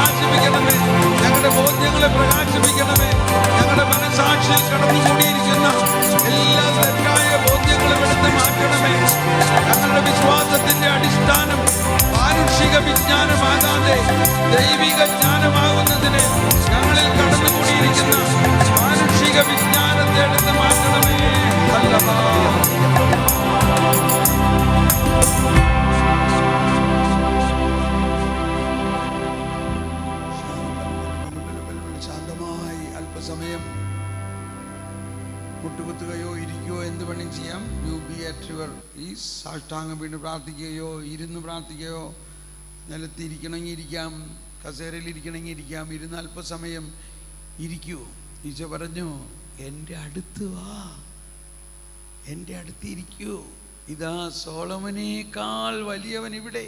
പ്രകാശിപ്പിക്കണമേ. ഞങ്ങളുടെ ബോധ്യങ്ങളെ പ്രകാശിപ്പിക്കണമേ. ഞങ്ങളുടെ മനസാക്ഷിയിൽ കടന്നുകൂടിയിരിക്കുന്ന എല്ലാ തെറ്റായ ബോധ്യങ്ങളും എടുത്ത് മാറ്റണമേ. ഞങ്ങളുടെ വിശ്വാസത്തിന്റെ അടിസ്ഥാനം മാനുഷിക വിജ്ഞാനമാകാതെ ദൈവിക ജ്ഞാനമാകുന്നതിന് ഞങ്ങളിൽ കടന്നുകൂടിയിരിക്കുന്ന മാനുഷിക വിജ്ഞാനത്തെ എടുത്ത് മാറ്റണമേ. ശാന്തമായി അല്പസമയം മുട്ടുകുത്തുകയോ ഇരിക്കുകയോ എന്ത് വേണം ചെയ്യാം. You be at your ease. സാഷ്ടാംഗം വീണ് പ്രാർത്ഥിക്കുകയോ ഇരുന്ന് പ്രാർത്ഥിക്കുകയോ, നിലത്തിരിക്കണമെങ്കിൽ ഇരിക്കാം, കസേരയിൽ ഇരിക്കണമെങ്കിൽ ഇരിക്കാം. ഇരുന്ന് അല്പസമയം ഇരിക്കൂ. ഈശോ പറഞ്ഞു, എൻ്റെ അടുത്ത് വാ, എൻ്റെ അടുത്ത് ഇരിക്കൂ. ഇതാ സോളമനേക്കാൾ വലിയവൻ ഇവിടെ.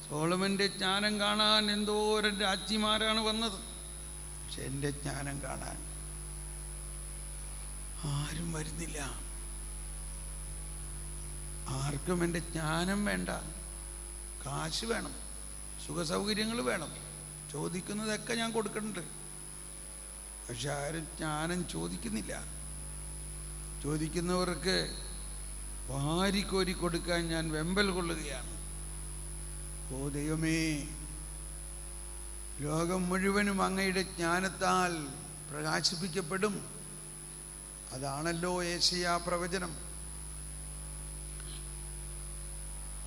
സോളമൻ്റെ ജ്ഞാനം കാണാൻ എന്തോരം രാജ്ഞിമാരാണ് വന്നത്. പക്ഷെ എൻ്റെ ജ്ഞാനം കാണാൻ ആരും വരുന്നില്ല. ആർക്കും എൻ്റെ ജ്ഞാനം വേണ്ട. കാശ് വേണം, സുഖസൗകര്യങ്ങൾ വേണം, ചോദിക്കുന്നതൊക്കെ ഞാൻ കൊടുക്കുന്നുണ്ട്. പക്ഷെ ആരും ജ്ഞാനം ചോദിക്കുന്നില്ല. ചോദിക്കുന്നവർക്ക് വാരിക്കോരി കൊടുക്കാൻ ഞാൻ വെമ്പൽ കൊള്ളുകയാണ്. ഓ ദൈവമേ, ലോകം മുഴുവനും അങ്ങയുടെ ജ്ഞാനത്താൽ പ്രകാശിപ്പിക്കപ്പെടും. അതാണല്ലോ യെശയ്യാ പ്രവചനം.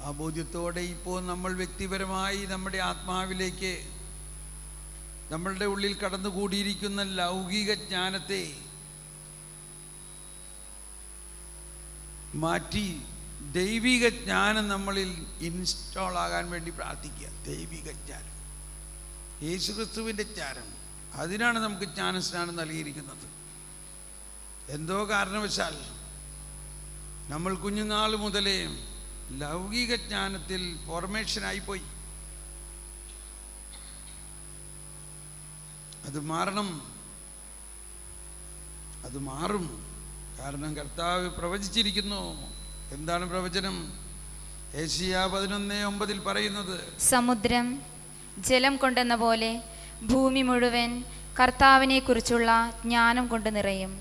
ആ ബോധ്യത്തോടെ ഇപ്പോൾ നമ്മൾ വ്യക്തിപരമായി നമ്മുടെ ആത്മാവിലേക്ക്, നമ്മളുടെ ഉള്ളിൽ കടന്നുകൂടിയിരിക്കുന്ന ലൗകിക ജ്ഞാനത്തെ മാറ്റി ദൈവിക ജ്ഞാനം നമ്മളിൽ ഇൻസ്റ്റാൾ ആകാൻ വേണ്ടി പ്രാർത്ഥിക്കുക. ദൈവിക ജ്ഞാനം, യേശുക്രിസ്തുവിൻ്റെ ജ്ഞാനം, അതിനാണ് നമുക്ക് ജ്ഞാനസ്നാനം നൽകിയിരിക്കുന്നത്. എന്തോ കാരണവശാൽ നമ്മൾ കുഞ്ഞുനാൾ മുതലേ ലൗകിക ജ്ഞാനത്തിൽ ഫോർമേഷനായിപ്പോയി. അത് മാറണം, അത് മാറും. കാരണം കർത്താവ് പ്രവചിച്ചിരിക്കുന്നു. എന്താണ് പ്രവചനം? യെശയ്യാ 11:9 പറയുന്നത്, സമുദ്രം ജലം കൊണ്ടെന്ന പോലെ ഭൂമി മുഴുവൻ കർത്താവിനെ കുറിച്ചുള്ള ജ്ഞാനം കൊണ്ട് നിറയും.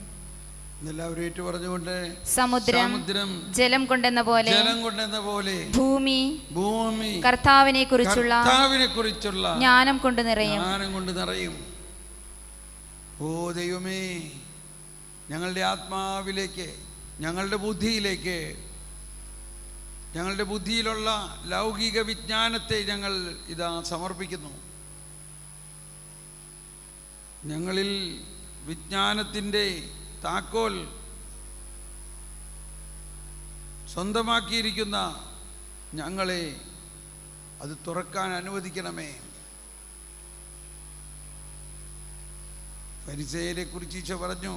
എല്ലാവരും ഏറ്റു പറഞ്ഞുകൊണ്ട്, സമുദ്രം ജലം കൊണ്ടെന്ന പോലെ ഭൂമി കർത്താവിനെ കുറിച്ചുള്ള ജ്ഞാനം കൊണ്ട് നിറയും. ഓ ദൈവമേ, ഞങ്ങളുടെ ആത്മാവിലേക്ക്, ഞങ്ങളുടെ ബുദ്ധിയിലേക്ക്, ഞങ്ങളുടെ ബുദ്ധിയിലുള്ള ലൗകിക വിജ്ഞാനത്തെ ഞങ്ങൾ ഇതാ സമർപ്പിക്കുന്നു. ഞങ്ങളിൽ വിജ്ഞാനത്തിൻ്റെ താക്കോൽ സ്വന്തമാക്കിയിരിക്കുന്ന ഞങ്ങളെ അത് തുറക്കാൻ അനുവദിക്കണമേ. ഫരിസേയരെ കുറിച്ച് ഈശോ പറഞ്ഞു,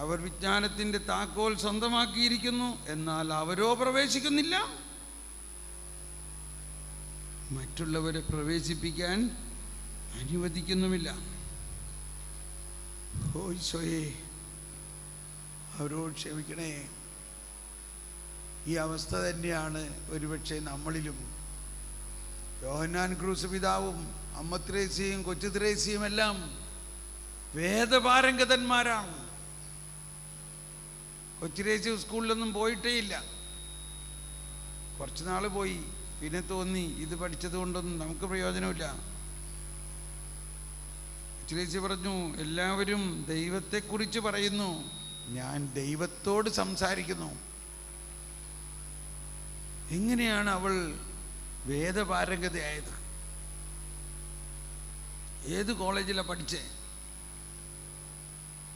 അവർ വിജ്ഞാനത്തിൻ്റെ താക്കോൽ സ്വന്തമാക്കിയിരിക്കുന്നു, എന്നാൽ അവരോ പ്രവേശിക്കുന്നില്ല, മറ്റുള്ളവരെ പ്രവേശിപ്പിക്കാൻ അനുവദിക്കുന്നുമില്ല. ഓ ഈശോയെ, അവരോട് ക്ഷമിക്കണേ. ഈ അവസ്ഥ തന്നെയാണ് ഒരുപക്ഷെ നമ്മളിലും. യോഹന്നാൻ ക്രൂസ് പിതാവും അമ്മ ത്രേസ്യയും കൊച്ചു ത്രേസ്യയും എല്ലാം വേദപാരംഗതന്മാരാണ്. കൊച്ചു ത്രേസ്യ സ്കൂളിലൊന്നും പോയിട്ടേ ഇല്ല. കുറച്ച് നാൾ പോയി, പിന്നെ തോന്നി ഇത് പഠിച്ചത് കൊണ്ടൊന്നും നമുക്ക് പ്രയോജനമില്ല. കൊച്ചു പറഞ്ഞു, എല്ലാവരും ദൈവത്തെക്കുറിച്ച് പറയുന്നു, ഞാൻ ദൈവത്തോട് സംസാരിക്കുന്നു. എങ്ങനെയാണ് അവൾ വേദപാരംഗതയായത്? ഏത് കോളേജിലാണ് പഠിച്ചേ?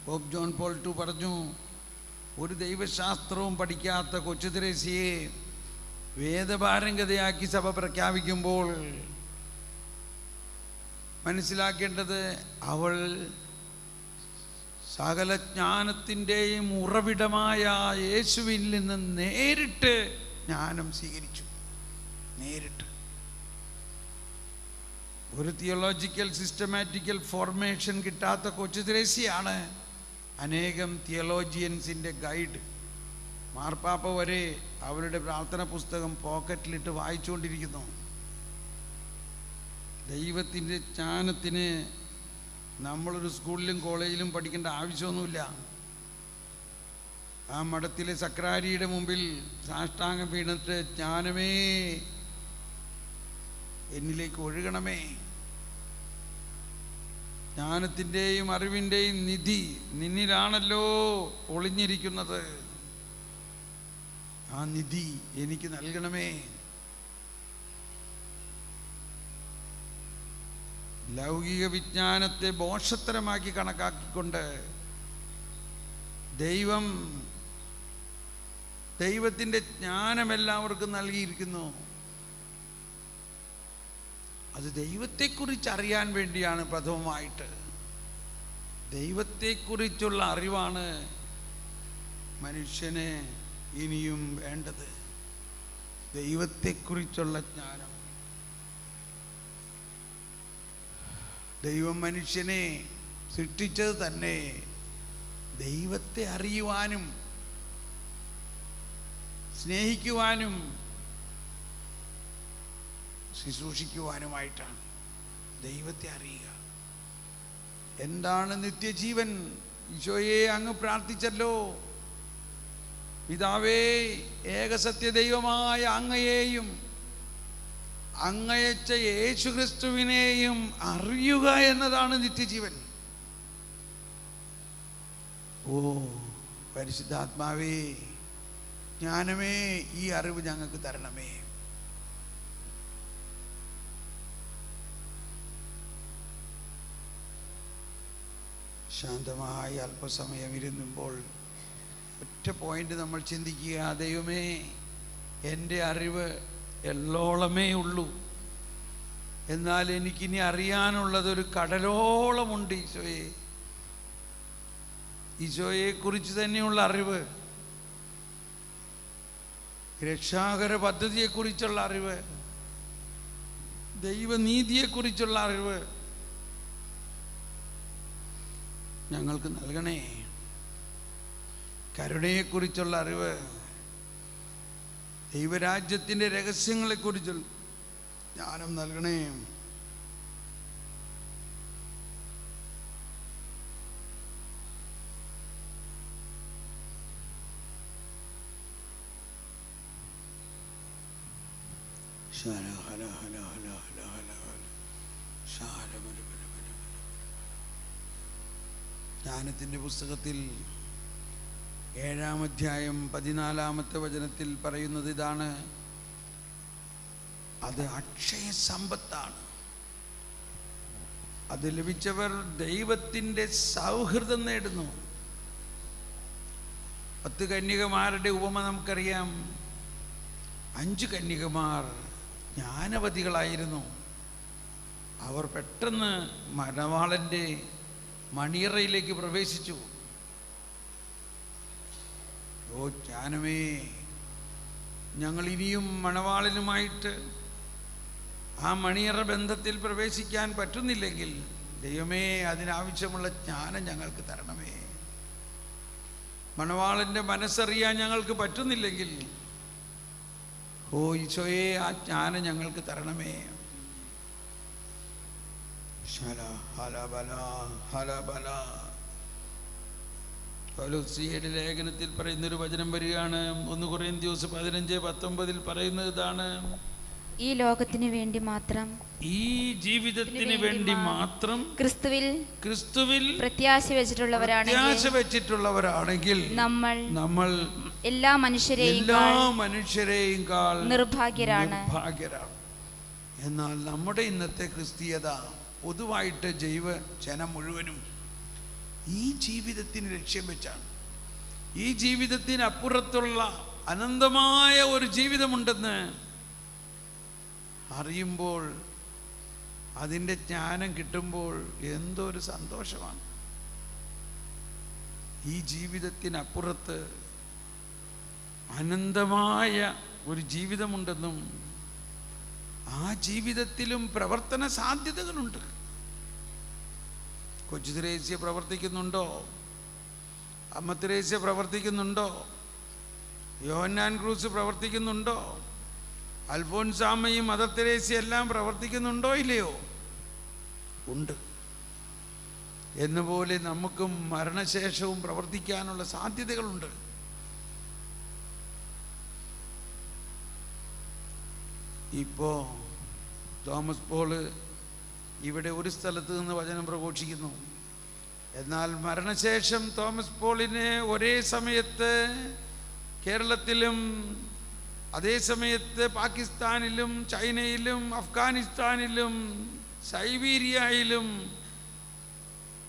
പോപ്പ് ജോൺ പോൾ II പറഞ്ഞു, ഒരു ദൈവശാസ്ത്രവും പഠിക്കാത്ത കൊച്ചു ത്രേസ്യയെ വേദപാരംഗതയാക്കി സഭ പ്രഖ്യാപിക്കുമ്പോൾ മനസ്സിലാക്കേണ്ടത്, അവൾ സകല ജ്ഞാനത്തിൻ്റെയും ഉറവിടമായ യേശുവിൽ നിന്ന് നേരിട്ട് ജ്ഞാനം സ്വീകരിച്ചു. നേരിട്ട്. ഒരു തിയോളജിക്കൽ സിസ്റ്റമാറ്റിക്കൽ ഫോർമേഷൻ കിട്ടാത്ത കൊച്ചു ത്രേസ്യയാണ് അനേകം തിയോളജിയൻസിൻ്റെ ഗൈഡ്. മാർപ്പാപ്പ വരെ അവരുടെ പ്രാർത്ഥന പുസ്തകം പോക്കറ്റിലിട്ട് വായിച്ചുകൊണ്ടിരിക്കുന്നു. ദൈവത്തിൻ്റെ ജ്ഞാനത്തിന് നമ്മളൊരു സ്കൂളിലും കോളേജിലും പഠിക്കേണ്ട ആവശ്യമൊന്നുമില്ല. ആ മഠത്തിലെ സക്രാരിയുടെ മുമ്പിൽ സാഷ്ടാംഗം വീണിട്ട്, ജ്ഞാനമേ എന്നിലേക്ക് ഒഴുകണമേ, ജ്ഞാനത്തിൻ്റെയും അറിവിൻ്റെയും നിധി നിന്നിലാണല്ലോ ഒളിഞ്ഞിരിക്കുന്നത്, ആ നിധി എനിക്ക് നൽകണമേ. ലൗകിക വിജ്ഞാനത്തെ ബോഷത്തരമാക്കി കണക്കാക്കിക്കൊണ്ട് ദൈവത്തിൻ്റെ ജ്ഞാനം എല്ലാവർക്കും നൽകിയിരിക്കുന്നു. അത് ദൈവത്തെക്കുറിച്ച് അറിയാൻ വേണ്ടിയാണ്. പ്രഥമമായിട്ട് ദൈവത്തെക്കുറിച്ചുള്ള അറിവാണ് മനുഷ്യന് ഇനിയും വേണ്ടത്. ദൈവത്തെക്കുറിച്ചുള്ള ജ്ഞാനം. ദൈവം മനുഷ്യനെ സൃഷ്ടിച്ചത് തന്നെ ദൈവത്തെ അറിയുവാനും സ്നേഹിക്കുവാനും ശുശ്രൂഷിക്കുവാനുമായിട്ടാണ്. ദൈവത്തെ അറിയുക. എന്താണ് നിത്യജീവൻ? ഈശോയെ അങ്ങ് പ്രാർത്ഥിച്ചല്ലോ, പിതാവേ, ഏകസത്യ ദൈവമായ അങ്ങയെയും അങ്ങയച്ച യേശുക്രിസ്തുവിനെയും അറിയുക എന്നതാണ് നിത്യജീവൻ. ഓ പരിശുദ്ധാത്മാവേ, ജ്ഞാനമേ, ഈ അറിവ് ഞങ്ങൾക്ക് തരണമേ. ശാന്തമായി അല്പസമയം ഇരുന്നുമ്പോൾ ഒറ്റ പോയിന്റ് നമ്മൾ ചിന്തിക്കുക. ദൈവമേ, എൻ്റെ അറിവ് എല്ലോളമേ ഉള്ളൂ, എന്നാൽ എനിക്കിനി അറിയാനുള്ളതൊരു കടലോളമുണ്ട്. ഈശോയെക്കുറിച്ച് തന്നെയുള്ള അറിവ്, രക്ഷാകര പദ്ധതിയെക്കുറിച്ചുള്ള അറിവ്, ദൈവനീതിയെക്കുറിച്ചുള്ള അറിവ് ഞങ്ങൾക്ക് നൽകണേ. കരുണയെക്കുറിച്ചുള്ള അറിവ്, ദൈവരാജ്യത്തിൻ്റെ രഹസ്യങ്ങളെക്കുറിച്ചുള്ള ജ്ഞാനം നൽകണേ. ജ്ഞാനത്തിൻ്റെ പുസ്തകത്തിൽ 7-ാം അധ്യായം 14-ാമത്തെ വചനത്തിൽ പറയുന്നത് ഇതാണ്: അത് അക്ഷയ സമ്പത്താണ്. അത് ലഭിച്ചവർ ദൈവത്തിൻ്റെ സൗഹൃദം നേടുന്നു. 10 കന്യകമാരുടെ ഉപമ നമുക്കറിയാം. 5 കന്യകമാർ ജ്ഞാനവതികളായിരുന്നു. അവർ പെട്ടെന്ന് മണവാളൻ്റെ മണിയറയിലേക്ക് പ്രവേശിച്ചു. ഓ ജ്ഞാനമേ, ഞങ്ങൾ ഇനിയും മണവാളനുമായിട്ട് ആ മണിയറ ബന്ധത്തിൽ പ്രവേശിക്കാൻ പറ്റുന്നില്ലെങ്കിൽ ദൈവമേ, അതിനാവശ്യമുള്ള ജ്ഞാനം ഞങ്ങൾക്ക് തരണമേ. മണവാളൻ്റെ മനസ്സറിയാൻ ഞങ്ങൾക്ക് പറ്റുന്നില്ലെങ്കിൽ ഓ ഈശോയെ, ആ ജ്ഞാനം ഞങ്ങൾക്ക് തരണമേ. പൗലോസ്യയുടെ ലേഖനത്തിൽ പറയുന്നൊരു വചനം വരികയാണ്. 1 കൊറിന്ത്യസ് 15:19 പറയുന്നത് ഇതാണ്: ഈ ലോകത്തിന് വേണ്ടി മാത്രം, ഈ ജീവിതത്തിന് വേണ്ടി മാത്രം ക്രിസ്തുവിൽ പ്രത്യാശ വെച്ചിട്ടുള്ളവരാണെങ്കിൽ നമ്മൾ എല്ലാ മനുഷ്യരെയും നിർഭാഗ്യരാണ്. എന്നാൽ നമ്മുടെ ഇന്നത്തെ ക്രിസ്തീയത പൊതുവായിട്ട് ജനം മുഴുവനും ഈ ജീവിതത്തിന് ലക്ഷ്യം വെച്ചാണ്. ഈ ജീവിതത്തിനപ്പുറത്തുള്ള അനന്തമായ ഒരു ജീവിതമുണ്ടെന്ന് അറിയുമ്പോൾ, അതിൻ്റെ ജ്ഞാനം കിട്ടുമ്പോൾ എന്തോ ഒരു സന്തോഷമാണ്. ഈ ജീവിതത്തിനപ്പുറത്ത് അനന്തമായ ഒരു ജീവിതമുണ്ടെന്നും ആ ജീവിതത്തിലും പ്രവർത്തന സാധ്യതകളുണ്ട്. കൊച്ചു ത്രേസ്യ പ്രവർത്തിക്കുന്നുണ്ടോ? അമ്മ ത്രേസ്യ പ്രവർത്തിക്കുന്നുണ്ടോ? യോഹന്നാൻ ക്രൂസ് പ്രവർത്തിക്കുന്നുണ്ടോ? അൽഫോൻസാമ്മയും മദർ തെരേസ്യ എല്ലാം പ്രവർത്തിക്കുന്നുണ്ടോ ഇല്ലയോ? ഉണ്ട്. എന്നുപോലെ നമുക്കും മരണശേഷവും പ്രവർത്തിക്കാനുള്ള സാധ്യതകളുണ്ട്. ഇപ്പോൾ തോമസ് പോള് ഇവിടെ ഒരു സ്ഥലത്ത് നിന്ന് വചനം പ്രഘോഷിക്കുന്നു. എന്നാൽ മരണശേഷം തോമസ് പോളിന് ഒരേ സമയത്ത് കേരളത്തിലും അതേ സമയത്ത് പാകിസ്ഥാനിലും ചൈനയിലും അഫ്ഗാനിസ്ഥാനിലും സൈബീരിയയിലും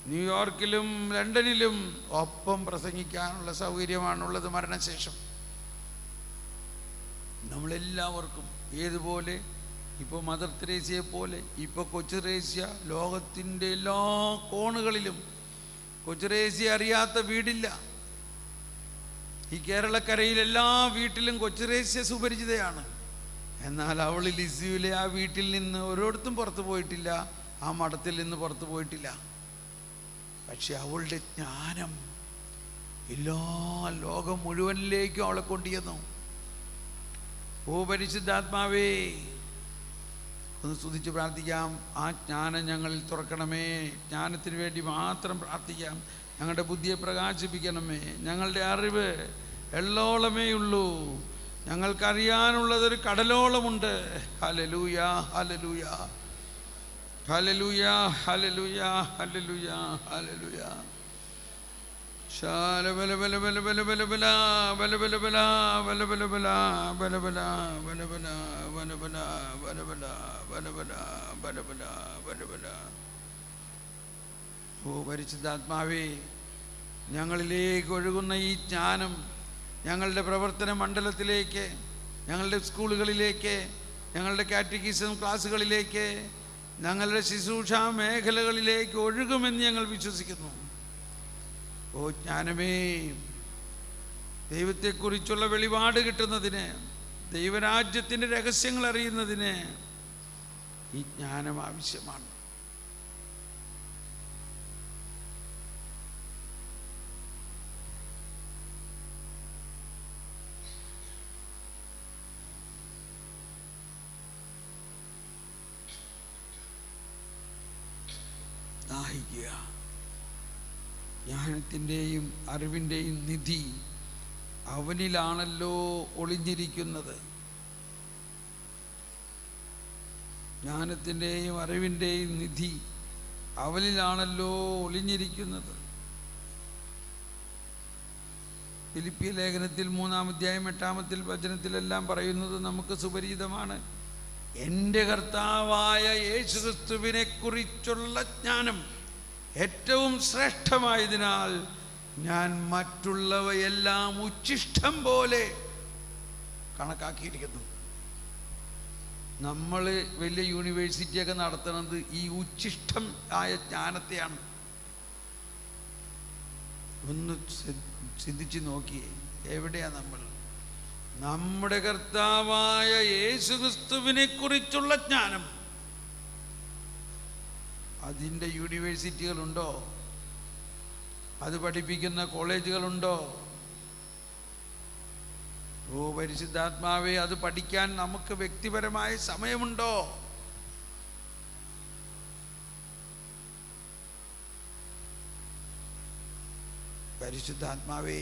ന്യൂയോർക്കിലും ലണ്ടനിലും ഒപ്പം പ്രസംഗിക്കാനുള്ള സൗകര്യമാണുള്ളത് മരണശേഷം. നമ്മളെല്ലാവർക്കും ഏതുപോലെ ഇപ്പോൾ മദർ തെരേസയെ പോലെ ഇപ്പോൾ കൊച്ചു ത്രേസ്യ, ലോകത്തിൻ്റെ എല്ലാ കോണുകളിലും കൊച്ചു ത്രേസ്യയെ അറിയാത്ത വീടില്ല. ഈ കേരളക്കരയിൽ എല്ലാ വീട്ടിലും കൊച്ചു ത്രേസ്യ സുപരിചിതയാണ്. എന്നാൽ അവൾ ലിസിയിലെ ആ വീട്ടിൽ നിന്ന് ഒരിടത്തും പുറത്തു പോയിട്ടില്ല, ആ മഠത്തിൽ നിന്ന് പുറത്തു പോയിട്ടില്ല. പക്ഷെ അവളുടെ ജ്ഞാനം എല്ലാ ലോകം മുഴുവനിലേക്കും അവളെ കൊണ്ടുചെന്നു. ഓ പരിശുദ്ധാത്മാവേ, ഒന്ന് സ്തുതിച്ച് പ്രാർത്ഥിക്കാം. ആ ജ്ഞാനം ഞങ്ങളിൽ തുറക്കണമേ. ജ്ഞാനത്തിന് വേണ്ടി മാത്രം പ്രാർത്ഥിക്കാം. ഞങ്ങളുടെ ബുദ്ധിയെ പ്രകാശിപ്പിക്കണമേ. ഞങ്ങളുടെ അറിവ് എള്ളോളമേ ഉള്ളൂ. ഞങ്ങൾക്കറിയാനുള്ളതൊരു കടലോളമുണ്ട്. ഹല്ലേലൂയ, ഹല്ലേലൂയ, ഹല്ലേലൂയ, ഹല്ലേലൂയ, ഹല്ലേലൂയ, ഹല്ലേലൂയ. ഓ പരിശുദ്ധാത്മാവേ, ഞങ്ങളിലേക്ക് ഒഴുകുന്ന ഈ ജ്ഞാനം ഞങ്ങളുടെ പ്രവർത്തന മണ്ഡലത്തിലേക്ക്, ഞങ്ങളുടെ സ്കൂളുകളിലേക്ക്, ഞങ്ങളുടെ കാറ്റഗിസം ക്ലാസ്സുകളിലേക്ക്, ഞങ്ങളുടെ ശുശ്രൂഷ മേഖലകളിലേക്ക് ഒഴുകുമെന്ന് ഞങ്ങൾ വിശ്വസിക്കുന്നു. ഓ ജ്ഞാനമേ, ദൈവത്തെക്കുറിച്ചുള്ള വെളിപാട് കിട്ടുന്നതിന്, ദൈവരാജ്യത്തിൻ്റെ രഹസ്യങ്ങൾ അറിയുന്നതിന് ഈ ജ്ഞാനം ആവശ്യമാണ്. ജ്ഞാനത്തിൻ്റെയും അറിവിൻ്റെയും നിധി അവനിലാണല്ലോ ഒളിഞ്ഞിരിക്കുന്നത്. ജ്ഞാനത്തിൻ്റെയും അറിവിൻ്റെയും നിധി അവനിലാണല്ലോ ഒളിഞ്ഞിരിക്കുന്നത്. ഫിലിപ്പിയ ലേഖനത്തിൽ 3-ാം അധ്യായം 8-ാമത്തെ വചനത്തിലെല്ലാം പറയുന്നത് നമുക്ക് സുപരിചിതമാണ്. എൻ്റെ കർത്താവായ യേശുക്രിസ്തുവിനെ കുറിച്ചുള്ള ജ്ഞാനം ഏറ്റവും ശ്രേഷ്ഠമായതിനാൽ ഞാൻ മറ്റുള്ളവയെല്ലാം ഉച്ഛിഷ്ടം പോലെ കണക്കാക്കിയിരിക്കുന്നു. നമ്മൾ വലിയ യൂണിവേഴ്സിറ്റിയൊക്കെ നടത്തുന്നത് ഈ ഉച്ഛിഷ്ടം ആയ ജ്ഞാനത്തെയാണ്. ഒന്ന് ചിന്തിച്ച് നോക്കിയേ, എവിടെയാ നമ്മൾ? നമ്മുടെ കർത്താവായ യേശുക്രിസ്തുവിനെ കുറിച്ചുള്ള ജ്ഞാനം, അതിൻ്റെ യൂണിവേഴ്സിറ്റികളുണ്ടോ? അത് പഠിപ്പിക്കുന്ന കോളേജുകളുണ്ടോ? ഓ പരിശുദ്ധാത്മാവേ, അത് പഠിക്കാൻ നമുക്ക് വ്യക്തിപരമായ സമയമുണ്ടോ? പരിശുദ്ധാത്മാവേ,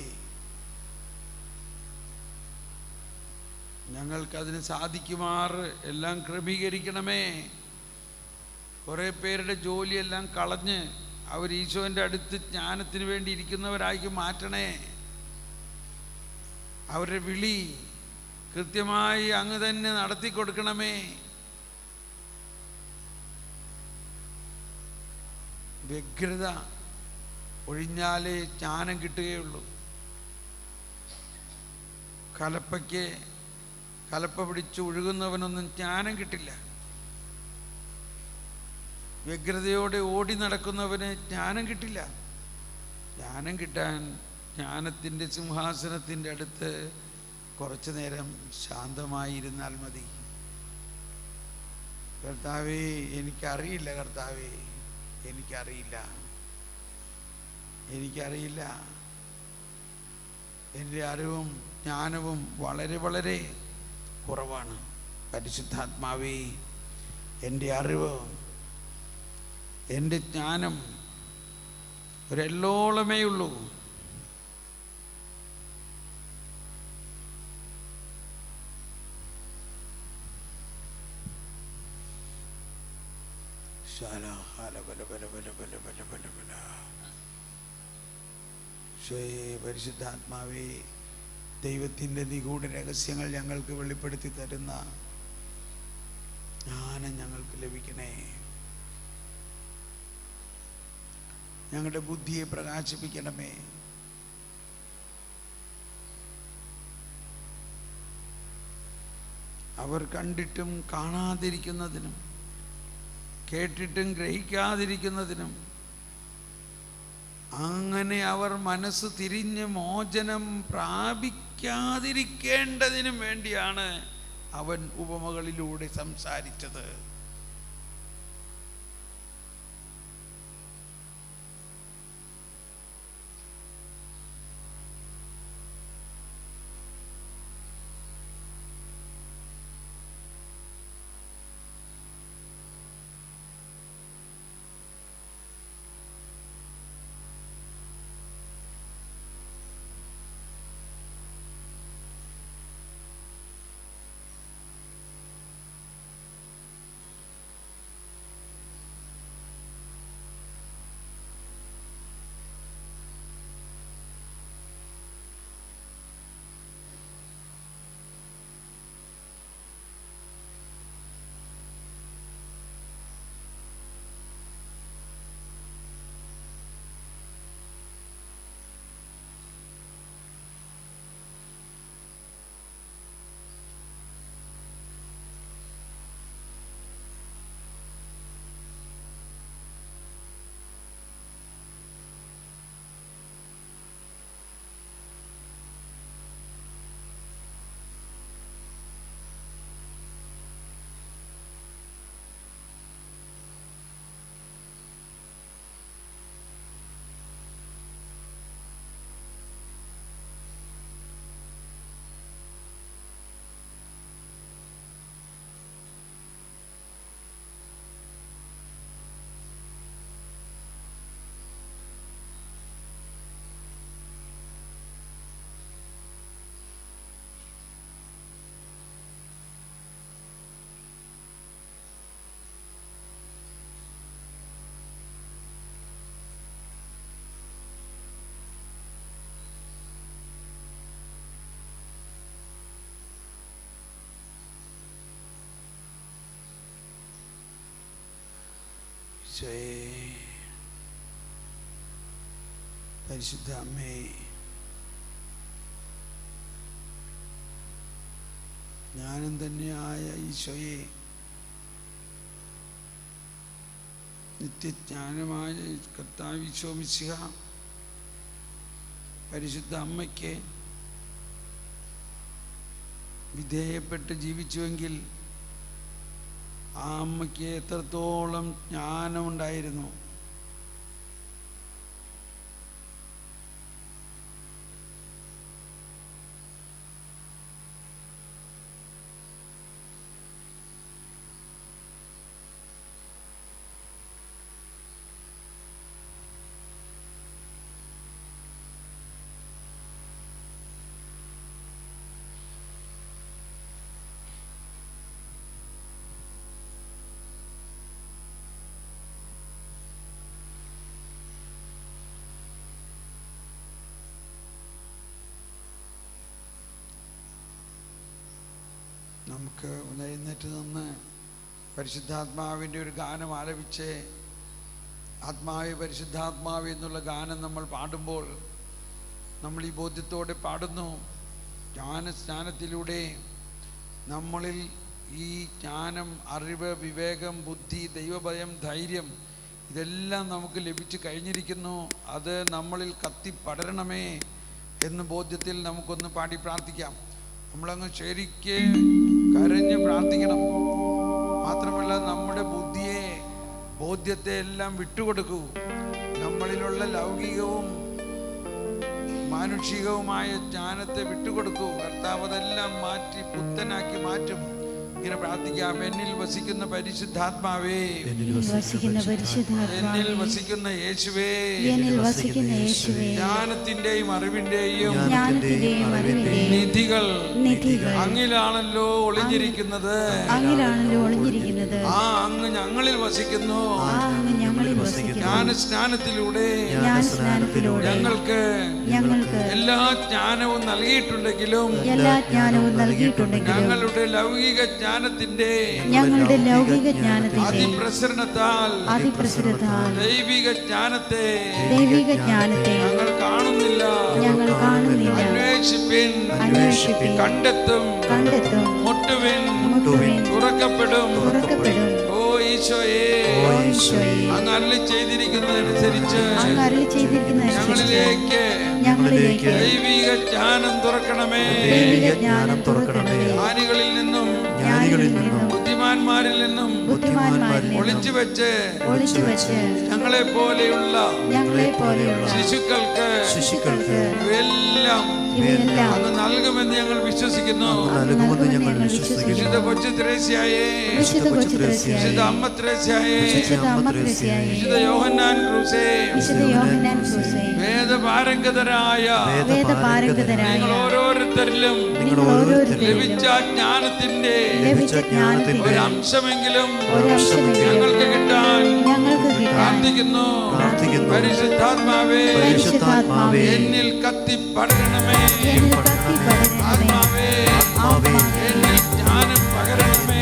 ഞങ്ങൾക്കതിന് സാധിക്കുമാറ് എല്ലാം ക്രമീകരിക്കണമേ. കുറേ പേരുടെ ജോലിയെല്ലാം കളഞ്ഞ് അവർ ഈശോൻ്റെ അടുത്ത് ജ്ഞാനത്തിന് വേണ്ടി ഇരിക്കുന്നവരായി മാറ്റണേ. അവരുടെ വിളി കൃത്യമായി അങ്ങ് തന്നെ നടത്തി കൊടുക്കണമേ. വ്യഗ്രത ഒഴിഞ്ഞാലേ ജ്ഞാനം കിട്ടുകയുള്ളൂ. കലപ്പ പിടിച്ച് ഒഴുകുന്നവനൊന്നും ജ്ഞാനം കിട്ടില്ല. വ്യഗ്രതയോടെ ഓടി നടക്കുന്നവന് ജ്ഞാനം കിട്ടില്ല. ജ്ഞാനം കിട്ടാൻ ജ്ഞാനത്തിൻ്റെ സിംഹാസനത്തിൻ്റെ അടുത്ത് കുറച്ചു നേരം ശാന്തമായിരുന്നാൽ മതി. കർത്താവേ, എനിക്കറിയില്ല. കർത്താവേ, എനിക്കറിയില്ല. എൻ്റെ അറിവും ജ്ഞാനവും വളരെ വളരെ കുറവാണ്. പരിശുദ്ധാത്മാവേ, എൻ്റെ അറിവ് എൻ്റെ ജ്ഞാനം ഒരെല്ലോളമേ ഉള്ളൂ. പരിശുദ്ധാത്മാവേ, ദൈവത്തിൻ്റെ നിഗൂഢ രഹസ്യങ്ങൾ ഞങ്ങൾക്ക് വെളിപ്പെടുത്തി തരുന്ന ജ്ഞാനം ഞങ്ങൾക്ക് ലഭിക്കണേ. ഞങ്ങളുടെ ബുദ്ധിയെ പ്രകാശിപ്പിക്കണമേ. അവർ കണ്ടിട്ടും കാണാതിരിക്കുന്നതിനും കേട്ടിട്ടും ഗ്രഹിക്കാതിരിക്കുന്നതിനും അങ്ങനെ അവർ മനസ്സ് തിരിഞ്ഞ് മോചനം പ്രാപിക്കാതിരിക്കേണ്ടതിനും വേണ്ടിയാണ് അവൻ ഉപമകളിലൂടെ സംസാരിച്ചത്. പരിശുദ്ധ അമ്മേ, ജ്ഞാനം തന്നെയായ ഈശോയെ, നിത്യജ്ഞാനമായ കർത്താവ് ഈശോ മിശിഹ പരിശുദ്ധ അമ്മയ്ക്ക് വിധേയപ്പെട്ട് ജീവിച്ചുവെങ്കിൽ ആ അമ്മയ്ക്ക് എത്രത്തോളം ജ്ഞാനമുണ്ടായിരുന്നു. നമുക്ക് ഒന്ന് എഴുന്നേറ്റ് നിന്ന് പരിശുദ്ധാത്മാവിൻ്റെ ഒരു ഗാനം ആലപിച്ച്, ആത്മാവേ പരിശുദ്ധാത്മാവേ എന്നുള്ള ഗാനം നമ്മൾ പാടുമ്പോൾ നമ്മൾ ഈ ബോധ്യത്തോടെ പാടുന്നു. ജ്ഞാനസ്നാനത്തിലൂടെ നമ്മളിൽ ഈ ജ്ഞാനം, അറിവ്, വിവേകം, ബുദ്ധി, ദൈവഭയം, ധൈര്യം ഇതെല്ലാം നമുക്ക് ലഭിച്ചു കഴിഞ്ഞിരിക്കുന്നു. അത് നമ്മളിൽ കത്തിപ്പടരണമേ എന്ന ബോധ്യത്തിൽ നമുക്കൊന്ന് പാടി പ്രാർത്ഥിക്കാം. നമ്മളങ്ങ് ശരിക്ക് കരഞ്ഞ് പ്രാർത്ഥിക്കണം. മാത്രമല്ല നമ്മുടെ ബുദ്ധിയെ, ബോധ്യത്തെ എല്ലാം വിട്ടുകൊടുക്കൂ. നമ്മളിലുള്ള ലൗകികവും മാനുഷികവുമായ ജ്ഞാനത്തെ വിട്ടുകൊടുക്കൂ. കർത്താവ് അതെല്ലാം മാറ്റി പുത്തനാക്കി മാറ്റും. ഇങ്ങനെ പ്രാർത്ഥിക്കാം. എന്നിൽ വസിക്കുന്ന പരിശുദ്ധാത്മാവേ, എന്നിൽ വസിക്കുന്ന പരിശുദ്ധാത്മാവേ, എന്നിൽ വസിക്കുന്ന യേശുവേ, എന്നിൽ വസിക്കുന്ന യേശുവേ, ജ്ഞാനത്തിന്റെയും അറിവിന്റെയും ജ്ഞാനത്തിന്റെയും അറിവിന്റെയും നിധികൾ നിധികൾ അങ്ങിലാണല്ലോ ഒളിഞ്ഞിരിക്കുന്നത്. അങ്ങിലാണല്ലോ ഒളിഞ്ഞിരിക്കുന്നത്. ആ അങ്ങ് ഞങ്ങളിൽ വസിക്കുന്നു. ആ അങ്ങ് ഞങ്ങളിൽ വസിക്കുന്നു. ജ്ഞാനസ്നാനത്തിലൂടെ ഞങ്ങൾക്ക് എല്ലാ ജ്ഞാനവും നൽകിയിട്ടുണ്ടെങ്കിലും ഞങ്ങളുടെ ലൗകിക ജ്ഞാനത്തിന്റെ അതിപ്രസരണത്താൽ ദൈവിക ജ്ഞാനത്തെ ഞങ്ങൾ കാണുന്നില്ല. അന്വേഷിപ്പിൻ, കണ്ടെത്തും, മുട്ടുവിൻ, തുറക്കപ്പെടും. ഓ ഈശോയെ, അങ്ങ് അരുളി ചെയ്തിരിക്കുന്നതനുസരിച്ച് ഞങ്ങളിലേക്ക് ദൈവിക ജ്ഞാനം തുറക്കണമേ. ജ്ഞാനികളിൽ നിന്നും ബുദ്ധിമാന്മാരിൽ നിന്നും ഒളിച്ചു വെച്ച് ഞങ്ങളെ പോലെയുള്ള ശിശുക്കൾക്ക് ഇവയെല്ലാം അങ്ങ് നൽകുമെന്ന് ഞങ്ങൾ വിശ്വസിക്കുന്നു. വിശുദ്ധ കൊച്ചു ത്രേസ്യായേ, വിശുദ്ധ അമ്മ ത്രേസ്യായേ, വിശുദ്ധ യോഹന്നാൻ ക്രൂസേ, വേദപാരംഗതരായ നിങ്ങൾ ഓരോരുത്തരിലും ലഭിച്ച ജ്ഞാനത്തിന്റെ ഒരു അംശമെങ്കിലും ഞങ്ങൾക്ക് കിട്ടാൻ പ്രാർത്ഥിക്കുന്നു. പരിശുദ്ധാത്മാവേ, എന്നിൽ കത്തിപ്പടരണമേ. ആത്മാവേ, എന്നിൽ ജ്ഞാനം പകരണമേ.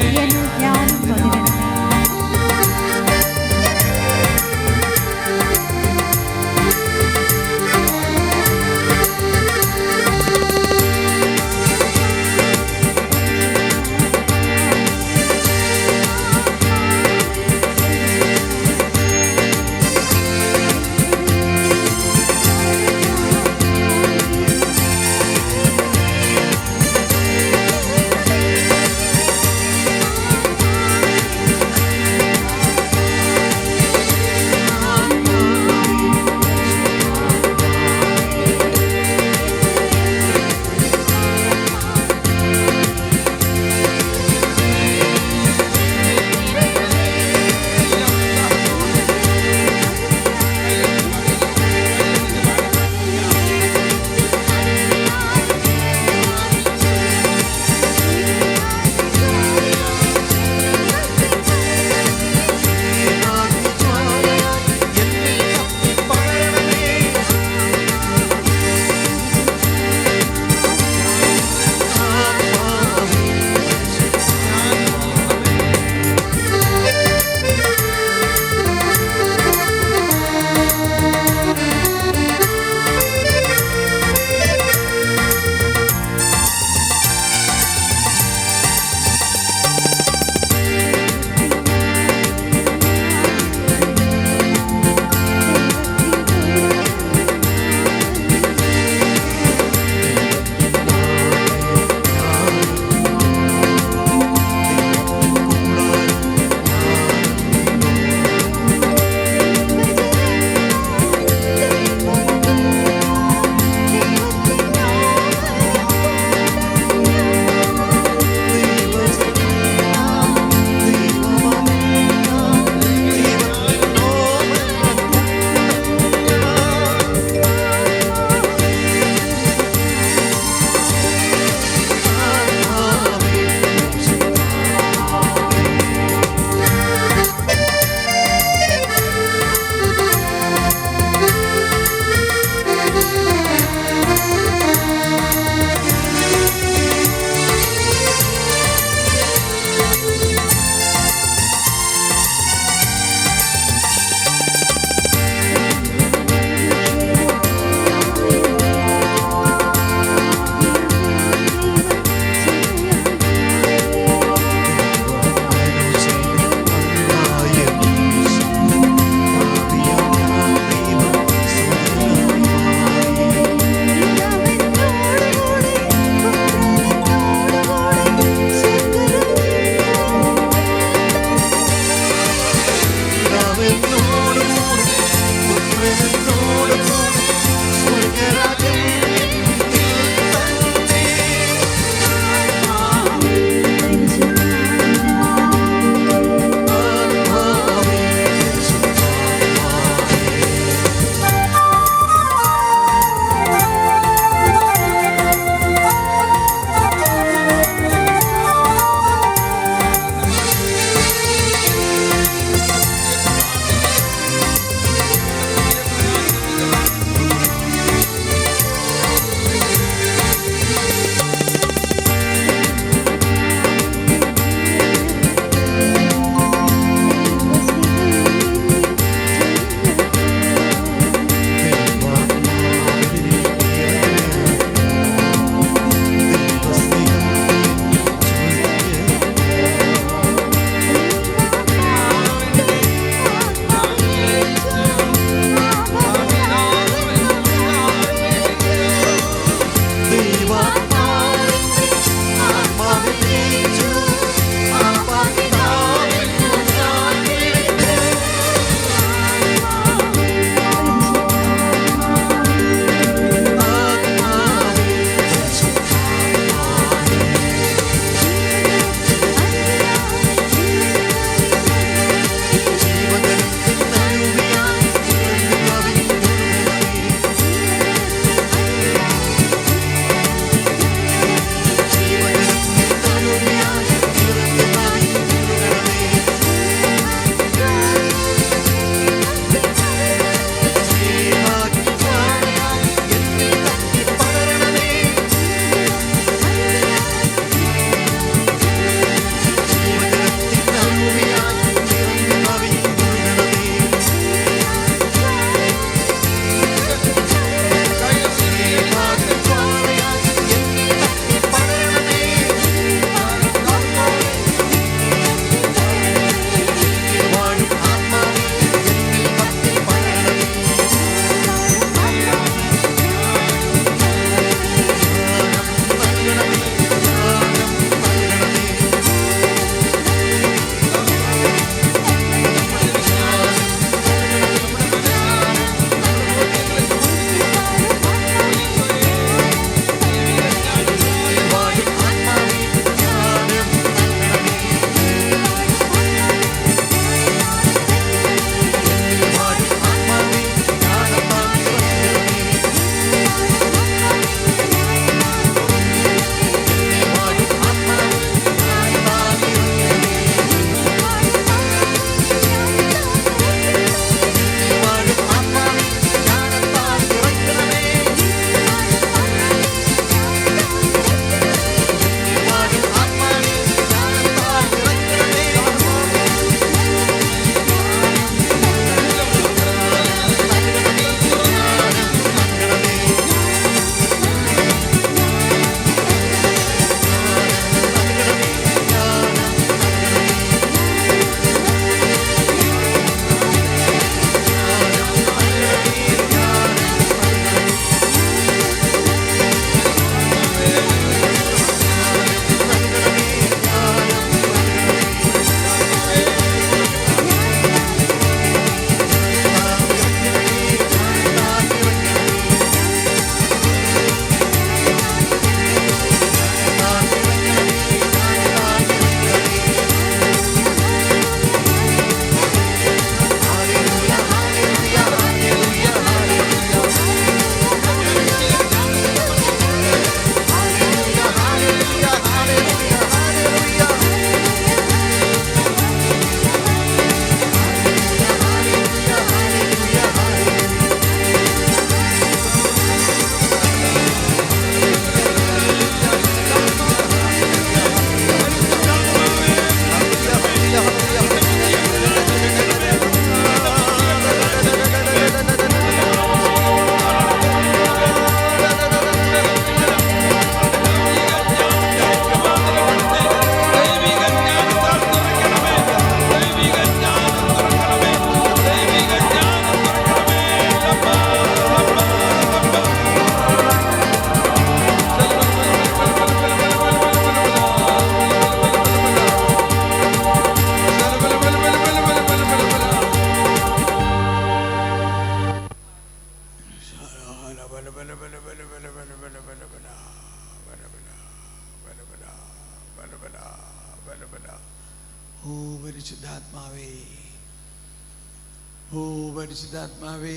ഓ പരിശുദ്ധാത്മാവേ,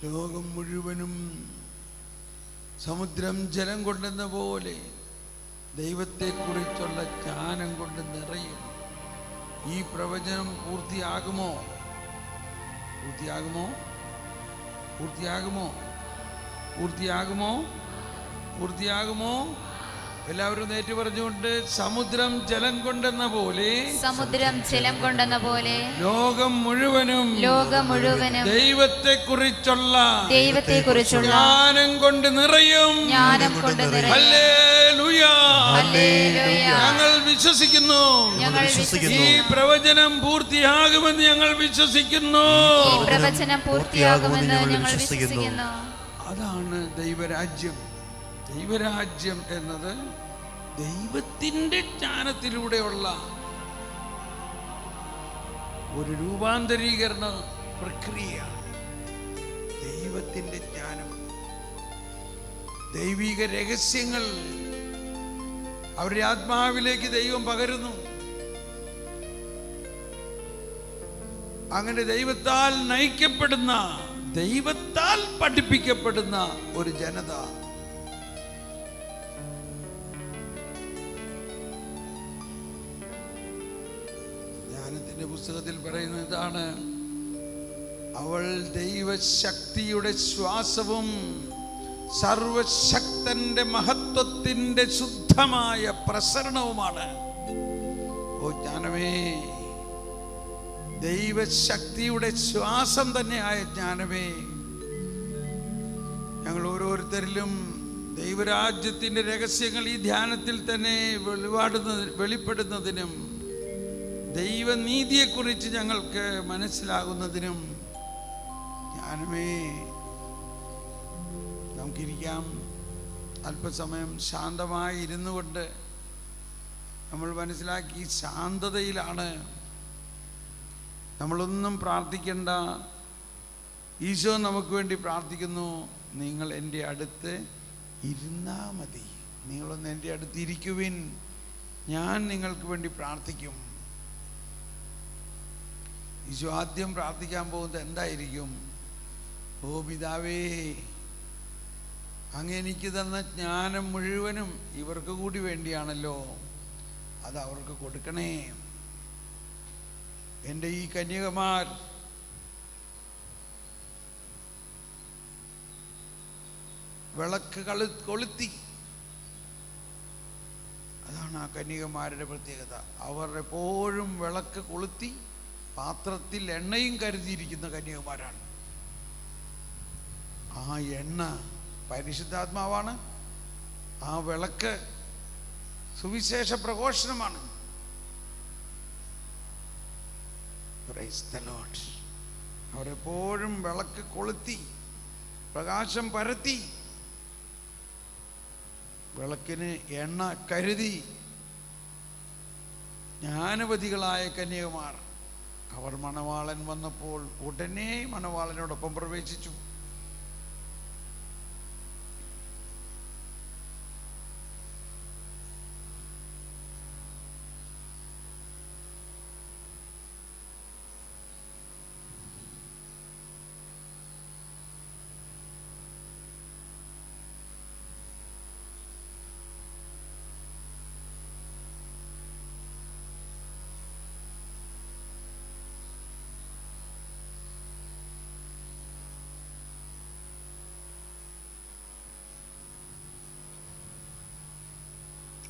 ലോകം മുഴുവനും സമുദ്രം ജലം കൊണ്ടെന്ന പോലെ ദൈവത്തെക്കുറിച്ചുള്ള ജ്ഞാനം കൊണ്ട് നിറയും. ഈ പ്രവചനം പൂർത്തിയാകുമോ? പൂർത്തിയാകുമോ? പൂർത്തിയാകുമോ? പൂർത്തിയാകുമോ? പൂർത്തിയാകുമോ? എല്ലാവരും നേറ്റു പറഞ്ഞുകൊണ്ട്, സമുദ്രം ജലം കൊണ്ടെന്ന പോലെ, സമുദ്രം ജലം കൊണ്ടെന്ന പോലെ ലോകം മുഴുവനും ദൈവത്തെക്കുറിച്ചുള്ള ജ്ഞാനം കൊണ്ട് നിറയും. ഹല്ലേലൂയ. ഞങ്ങൾ വിശ്വസിക്കുന്നു. ഈ പ്രവചനം പൂർത്തിയാകുമെന്ന് ഞങ്ങൾ വിശ്വസിക്കുന്നു. അതാണ് ദൈവരാജ്യം. ദൈവരാജ്യം എന്നത് ദൈവത്തിൻ്റെ ജ്ഞാനത്തിലൂടെയുള്ള ഒരു രൂപാന്തരീകരണ പ്രക്രിയയാണ്. ദൈവത്തിൻ്റെ ജ്ഞാനം, ദൈവിക രഹസ്യങ്ങൾ അവരുടെ ആത്മാവിലേക്ക് ദൈവം പകരുന്നു. അങ്ങനെ ദൈവത്താൽ നയിക്കപ്പെടുന്ന, ദൈവത്താൽ പഠിപ്പിക്കപ്പെടുന്ന ഒരു ജനത. ജ്ഞാനത്തിന്റെ പുസ്തകത്തിൽ പറയുന്നത് ഇതാണ്: അവൾ ദൈവശക്തിയുടെ ശ്വാസവും സർവശക്തന്റെ മഹത്വത്തിന്റെ ശുദ്ധമായ പ്രസരണവുമാണ്. ഓ ജ്ഞാനമേ, ദൈവശക്തിയുടെ ശ്വാസം തന്നെയായ ജ്ഞാനമേ, ഞങ്ങൾ ഓരോരുത്തരിലും ദൈവരാജ്യത്തിന്റെ രഹസ്യങ്ങൾ ഈ ധ്യാനത്തിൽ തന്നെ വെളിപ്പെടുന്നതിനും ദൈവനീതിയെക്കുറിച്ച് ഞങ്ങൾക്ക് മനസ്സിലാകുന്നതിനും ജ്ഞാനമേ, നമുക്കിരിക്കാം. അല്പസമയം ശാന്തമായി ഇരുന്നു കൊണ്ട് നമ്മൾ മനസ്സിലാക്കി, ശാന്തതയിലാണ്. നമ്മളൊന്നും പ്രാർത്ഥിക്കേണ്ട. ഈശോ നമുക്ക് വേണ്ടി പ്രാർത്ഥിക്കുന്നു. നിങ്ങൾ എൻ്റെ അടുത്ത് ഇരുന്നാൽ മതി. നിങ്ങളൊന്ന് എൻ്റെ അടുത്ത് ഇരിക്കുവിൻ, ഞാൻ നിങ്ങൾക്ക് വേണ്ടി പ്രാർത്ഥിക്കും. ഈശോ ആദ്യം പ്രാർത്ഥിക്കാൻ പോകുന്നത് എന്തായിരിക്കും? ഓ പിതാവേ, അങ്ങ് എനിക്ക് തന്ന ജ്ഞാനം മുഴുവനും ഇവർക്ക് കൂടി വേണ്ടിയാണല്ലോ, അത് അവർക്ക് കൊടുക്കണേ. എൻ്റെ ഈ കന്യകമാർ വിളക്ക് കൊളുത്തി. അതാണ് ആ കന്യകമാരുടെ പ്രത്യേകത. അവർ എപ്പോഴും വിളക്ക് കൊളുത്തി പാത്രത്തിൽ എണ്ണയും കരുതിയിരിക്കുന്ന കന്യകമാരാണ്. ആ എണ്ണ പരിശുദ്ധാത്മാവാണ്. ആ വിളക്ക് സുവിശേഷ പ്രഘോഷണമാണ്. Praise the Lord. അവരെപ്പോഴും വിളക്ക് കൊളുത്തി പ്രകാശം പരത്തി വിളക്കിന് എണ്ണ കരുതി. ജ്ഞാനവതികളായ കന്യകമാർ. അവർ മണവാളൻ വന്നപ്പോൾ ഉടനെ മണവാളനോടൊപ്പം പ്രവേശിച്ചു.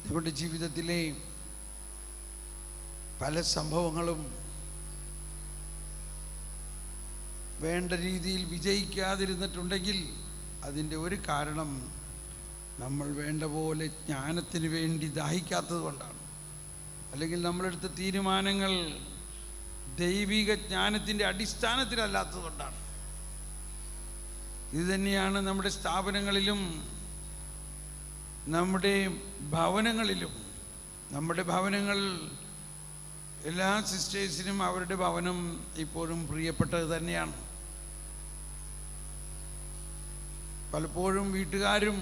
നമ്മുടെ ജീവിതത്തിലെ പല സംഭവങ്ങളും വേണ്ട രീതിയിൽ വിജയിക്കാതിരുന്നിട്ടുണ്ടെങ്കിൽ അതിൻ്റെ ഒരു കാരണം നമ്മൾ വേണ്ട പോലെ ജ്ഞാനത്തിന് വേണ്ടി ദാഹിക്കാത്തത് കൊണ്ടാണ്. അല്ലെങ്കിൽ നമ്മളെടുത്ത തീരുമാനങ്ങൾ ദൈവിക ജ്ഞാനത്തിൻ്റെ അടിസ്ഥാനത്തിലല്ലാത്തത് കൊണ്ടാണ്. ഇത് തന്നെയാണ് നമ്മുടെ സ്ഥാപനങ്ങളിലും നമ്മുടെ ഭവനങ്ങളിലും. നമ്മുടെ ഭവനങ്ങൾ എല്ലാ സിസ്റ്റേഴ്സിനും അവരുടെ ഭവനം ഇപ്പോഴും പ്രിയപ്പെട്ടത് തന്നെയാണ്. പലപ്പോഴും വീട്ടുകാരും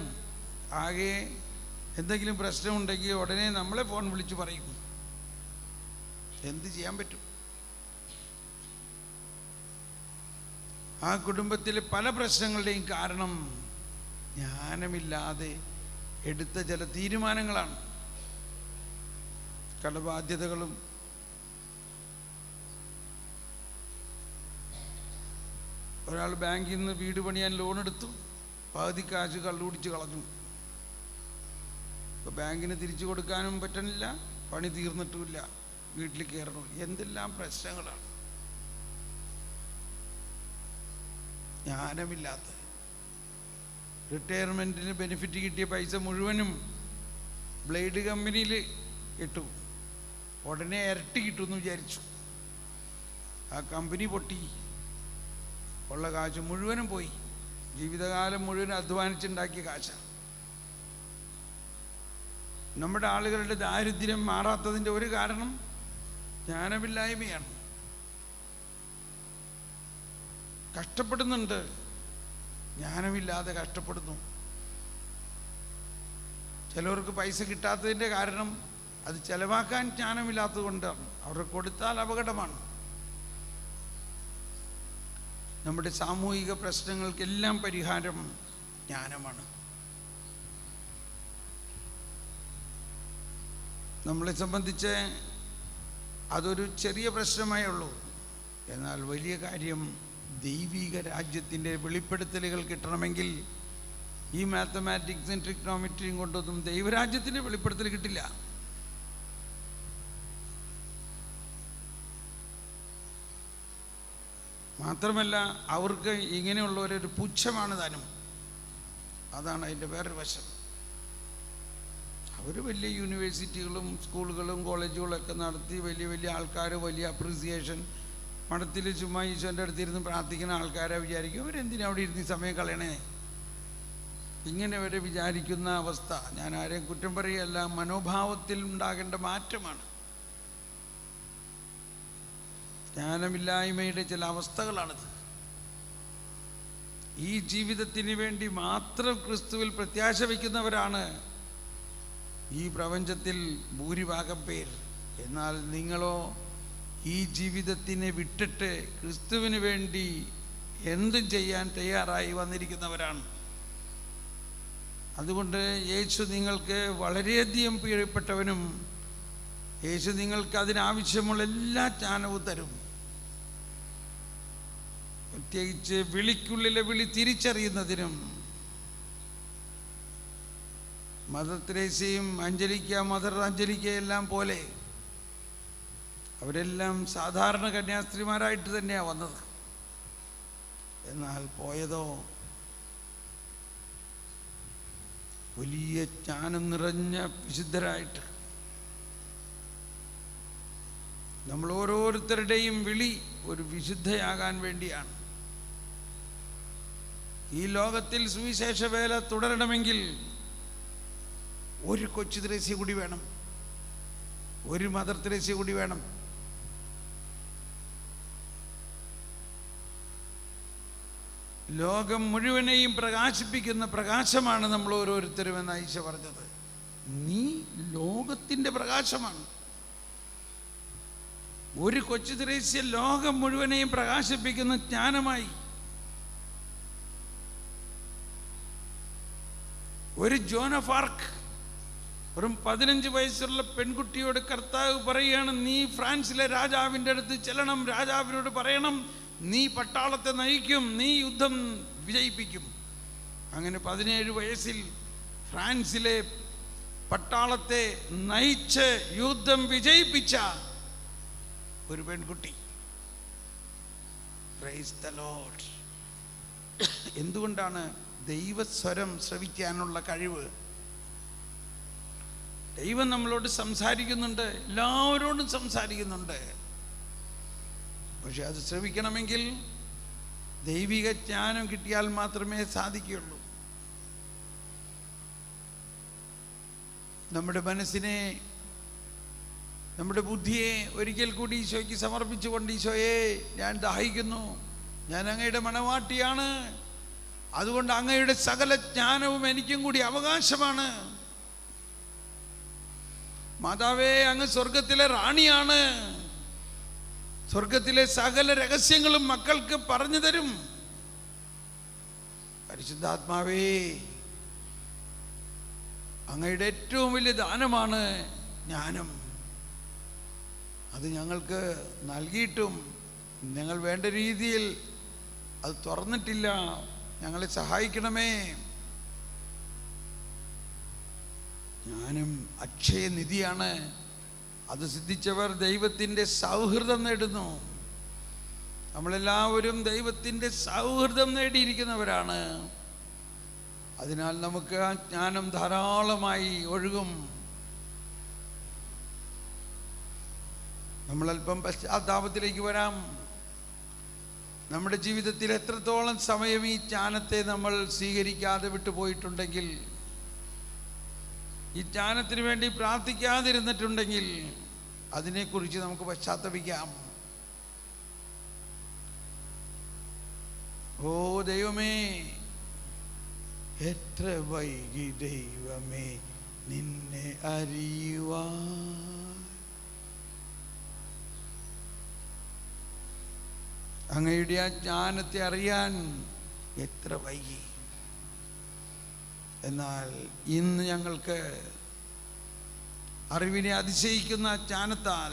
ആകെ എന്തെങ്കിലും പ്രശ്നമുണ്ടെങ്കിൽ ഉടനെ നമ്മളെ ഫോൺ വിളിച്ച് പറയും. എന്ത് ചെയ്യാൻ പറ്റും? ആ കുടുംബത്തിലെ പല പ്രശ്നങ്ങളുടെയും കാരണം ജ്ഞാനമില്ലാതെ എടുത്ത ചില തീരുമാനങ്ങളാണ്. കടബാധ്യതകളും ഒരാൾ ബാങ്കിൽ നിന്ന് വീട് പണിയാൻ ലോൺ എടുത്തു, പകുതി കാശ് കള്ളുപിടിച്ച് കളഞ്ഞു. ഇപ്പോൾ ബാങ്കിന് തിരിച്ചു കൊടുക്കാനും പറ്റണില്ല, പണി തീർന്നിട്ടുമില്ല, വീട്ടിൽ കയറണം. എന്തെല്ലാം പ്രശ്നങ്ങളാണ്. ജ്ഞാനമില്ലാത്ത, റിട്ടയർമെൻറ്റിന് ബെനിഫിറ്റ് കിട്ടിയ പൈസ മുഴുവനും ബ്ലേഡ് കമ്പനിയിൽ ഇട്ടു. ഉടനെ ഇരട്ടി കിട്ടുമെന്ന് വിചാരിച്ചു. ആ കമ്പനി പൊട്ടി, ഉള്ള കാശ് മുഴുവനും പോയി. ജീവിതകാലം മുഴുവൻ അധ്വാനിച്ചുണ്ടാക്കിയ കാശാണ്. നമ്മുടെ ആളുകളുടെ ദാരിദ്ര്യം മാറാത്തതിൻ്റെ ഒരു കാരണം ജ്ഞാനമില്ലായ്മയാണ്. കഷ്ടപ്പെടുന്നുണ്ട്, ജ്ഞാനമില്ലാതെ കഷ്ടപ്പെടുന്നു. ചിലവർക്ക് പൈസ കിട്ടാത്തതിൻ്റെ കാരണം അത് ചെലവാക്കാൻ ജ്ഞാനമില്ലാത്തത് കൊണ്ടാണ്. അവർക്ക് കൊടുത്താൽ അപകടമാണ്. നമ്മുടെ സാമൂഹിക പ്രശ്നങ്ങൾക്കെല്ലാം പരിഹാരം ജ്ഞാനമാണ്. നമ്മളെ സംബന്ധിച്ച് അതൊരു ചെറിയ പ്രശ്നമേ ഉള്ളൂ. എന്നാൽ വലിയ കാര്യം, ദൈവിക രാജ്യത്തിൻ്റെ വെളിപ്പെടുത്തലുകൾ കിട്ടണമെങ്കിൽ ഈ മാത്തമാറ്റിക്സും ട്രിഗ്നോമെട്രിയും കൊണ്ടൊന്നും ദൈവരാജ്യത്തിൻ്റെ വെളിപ്പെടുത്തൽ കിട്ടില്ല. മാത്രമല്ല അവർക്ക് ഇങ്ങനെയുള്ളവരൊരു പുച്ഛമാണ് താനും. അതാണ് അതിൻ്റെ വേറൊരു വശം. അവർ വലിയ യൂണിവേഴ്സിറ്റികളും സ്കൂളുകളും കോളേജുകളൊക്കെ നടത്തി വലിയ വലിയ ആൾക്കാർ, വലിയ അപ്രീസിയേഷൻ. മഠത്തിൽ ചുമ്മാ ഈശോൻ്റെ അടുത്തിരുന്ന് പ്രാർത്ഥിക്കുന്ന ആൾക്കാരെ വിചാരിക്കും അവരെന്തിനാ അവിടെ ഇരുന്ന് സമയം കളയണേ, ഇങ്ങനെ വരെ വിചാരിക്കുന്ന അവസ്ഥ. ഞാൻ ആരെയും കുറ്റം പറയുകയല്ല, മനോഭാവത്തിൽ ഉണ്ടാകേണ്ട മാറ്റമാണ്. ജ്ഞാനമില്ലായ്മയുടെ ചില അവസ്ഥകളാണിത്. ഈ ജീവിതത്തിന് വേണ്ടി മാത്രം ക്രിസ്തുവിൽ പ്രത്യാശ വയ്ക്കുന്നവരാണ് ഈ പ്രപഞ്ചത്തിൽ ഭൂരിഭാഗം പേർ. എന്നാൽ നിങ്ങളോ ഈ ജീവിതത്തിനെ വിട്ടിട്ട് ക്രിസ്തുവിന് വേണ്ടി എന്തും ചെയ്യാൻ തയ്യാറായി വന്നിരിക്കുന്നവരാണ്. അതുകൊണ്ട് യേശു നിങ്ങൾക്ക് വളരെയധികം പ്രിയപ്പെട്ടവനും യേശു നിങ്ങൾക്ക് അതിനാവശ്യമുള്ള എല്ലാ ജ്ഞാനവും തരും. പ്രത്യേകിച്ച് വിളിക്കുള്ളിലെ വിളി തിരിച്ചറിയുന്നതിനും. മദർ തെരേസയും മദർ അഞ്ജലിക്കയെല്ലാം പോലെ അവരെല്ലാം സാധാരണ കന്യാസ്ത്രീമാരായിട്ട് തന്നെയാണ് വന്നത്. എന്നാൽ പോയതോ വലിയ ജ്ഞാനം നിറഞ്ഞ വിശുദ്ധരായിട്ട്. നമ്മൾ ഓരോരുത്തരുടെയും വിളി ഒരു വിശുദ്ധയാകാൻ വേണ്ടിയാണ്. ഈ ലോകത്തിൽ സുവിശേഷ വേല തുടരണമെങ്കിൽ ഒരു കൊച്ചു തെരേസ്യ കൂടി വേണം, ഒരു മദർ തെരേസ്യ കൂടി വേണം. ലോകം മുഴുവനെയും പ്രകാശിപ്പിക്കുന്ന പ്രകാശമാണ് നമ്മൾ ഓരോരുത്തരും എന്ന് ഈശോ പറഞ്ഞത്. നീ ലോകത്തിൻ്റെ പ്രകാശമാണ്. ഒരു കൊച്ചു തെരേസ്യ ലോകം മുഴുവനെയും പ്രകാശിപ്പിക്കുന്ന ജ്ഞാനമായി. ഒരു ജോൺ ഓഫ് ആർക്ക്, വെറും 15 വയസ്സുള്ള പെൺകുട്ടിയോട് കർത്താവ് പറയുകയാണ്, നീ ഫ്രാൻസിലെ രാജാവിൻ്റെ അടുത്ത് ചെല്ലണം, രാജാവിനോട് പറയണം നീ പട്ടാളത്തെ നയിക്കും, നീ യുദ്ധം വിജയിപ്പിക്കും. അങ്ങനെ 17 വയസ്സിൽ ഫ്രാൻസിലെ പട്ടാളത്തെ നയിച്ച് യുദ്ധം വിജയിപ്പിച്ച ഒരു പെൺകുട്ടി. Praise the Lord. എന്തുകൊണ്ടാണ്? ദൈവസ്വരം ശ്രവിക്കാനുള്ള കഴിവ്. ദൈവം നമ്മളോട് സംസാരിക്കുന്നുണ്ട്, എല്ലാവരോടും സംസാരിക്കുന്നുണ്ട്. പക്ഷെ അത് ശ്രവിക്കണമെങ്കിൽ ദൈവിക ജ്ഞാനം കിട്ടിയാൽ മാത്രമേ സാധിക്കുകയുള്ളൂ. നമ്മുടെ മനസ്സിനെ, നമ്മുടെ ബുദ്ധിയെ ഒരിക്കൽ കൂടി ഈശോയ്ക്ക് സമർപ്പിച്ചുകൊണ്ട്, ഈശോയെ ഞാൻ ദാഹിക്കുന്നു, ഞാൻ അങ്ങയുടെ മണവാട്ടിയാണ്, അതുകൊണ്ട് അങ്ങയുടെ സകല ജ്ഞാനവും എനിക്കും കൂടി അവകാശമാണ്. മാതാവേ, അങ്ങ് സ്വർഗത്തിലെ റാണിയാണ്, സ്വർഗത്തിലെ സകല രഹസ്യങ്ങളും മക്കൾക്ക് പറഞ്ഞു തരും. പരിശുദ്ധാത്മാവേ, അങ്ങയുടെ ഏറ്റവും വലിയ ദാനമാണ് ജ്ഞാനം. അത് ഞങ്ങൾക്ക് നൽകിയിട്ടും ഞങ്ങൾ വേണ്ട രീതിയിൽ അത് തുറന്നിട്ടില്ല. ഞങ്ങളെ സഹായിക്കണമേ. ജ്ഞാനം അക്ഷയനിധിയാണ്. അത് സിദ്ധിച്ചവർ ദൈവത്തിൻ്റെ സൗഹൃദം നേടുന്നു. നമ്മളെല്ലാവരും ദൈവത്തിൻ്റെ സൗഹൃദം നേടിയിരിക്കുന്നവരാണ്. അതിനാൽ നമുക്ക് ആ ജ്ഞാനം ധാരാളമായി ഒഴുകും. നമ്മളല്പം പശ്ചാത്താപത്തിലേക്ക് വരാം. നമ്മുടെ ജീവിതത്തിൽ എത്രത്തോളം സമയം ഈ ജ്ഞാനത്തെ നമ്മൾ സ്വീകരിക്കാതെ വിട്ടുപോയിട്ടുണ്ടെങ്കിൽ, ഈ ജ്ഞാനത്തിന് വേണ്ടി പ്രാർത്ഥിക്കാതിരുന്നിട്ടുണ്ടെങ്കിൽ അതിനെക്കുറിച്ച് നമുക്ക് പശ്ചാത്തപിക്കാം. ഓ ദൈവമേ, എത്ര വൈകി ദൈവമേ നിന്നെ അറിയുവാൻ. അങ്ങയുടെ ആ ജ്ഞാനത്തെ അറിയാൻ എത്ര വൈകി. എന്നാൽ ഇന്ന് ഞങ്ങൾക്ക് അറിവിനെ അതിശയിക്കുന്ന ജ്ഞാനത്താൽ